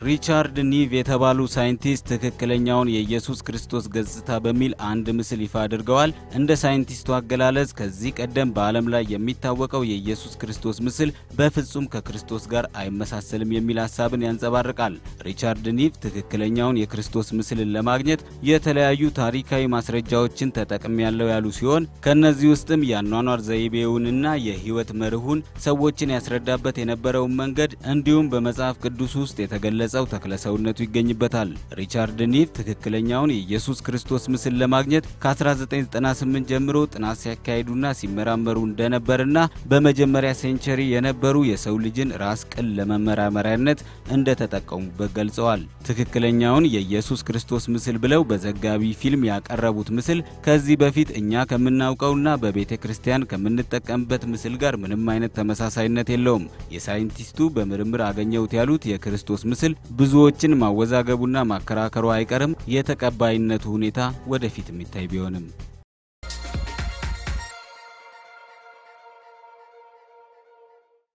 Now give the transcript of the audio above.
ሪቻርድ ኒቭ የተባሉ ሳይንቲስት ትክክለኛውን የኢየሱስ ክርስቶስ ገጽታ በሚል አንድ ምስል ይፋ አድርገዋል። እንደ ሳይንቲስቱ አገላለጽ ከዚህ ቀደም በዓለም ላይ የሚታወቀው የኢየሱስ ክርስቶስ ምስል በፍጹም ከክርስቶስ ጋር አይመሳሰልም የሚል ሐሳብን ያንጸባርቃል። ሪቻርድ ኒቭ ትክክለኛውን የክርስቶስ ምስልን ለማግኘት የተለያዩ ታሪካዊ ማስረጃዎችን ተጠቅሜያለሁ ያሉ ሲሆን ከነዚህ ውስጥም ያኗኗር ዘይቤውንና የህይወት መርሁን ሰዎችን ያስረዳበት የነበረውን መንገድ እንዲሁም በመጽሐፍ ቅዱስ ውስጥ የተገለጸው ተክለሰውነቱ ይገኝበታል። ሪቻርድ ኒቭ ትክክለኛውን የኢየሱስ ክርስቶስ ምስል ለማግኘት ከ1998 ጀምሮ ጥናት ሲያካሂዱና ሲመራመሩ እንደነበርና በመጀመሪያ ሴንቸሪ የነበሩ የሰው ልጅን ራስ ቅል ለመመራመሪያነት እንደተጠቀሙበት ገልጸዋል። ትክክለኛውን የኢየሱስ ክርስቶስ ምስል ብለው በዘጋቢ ፊልም ያቀረቡት ምስል ከዚህ በፊት እኛ ከምናውቀውና በቤተ ክርስቲያን ከምንጠቀምበት ምስል ጋር ምንም አይነት ተመሳሳይነት የለውም። የሳይንቲስቱ በምርምር አገኘውት ያሉት የክርስቶስ ምስል ብዙዎችን ማወዛገቡና ማከራከሩ አይቀርም። የተቀባይነቱ ሁኔታ ወደፊት የሚታይ ቢሆንም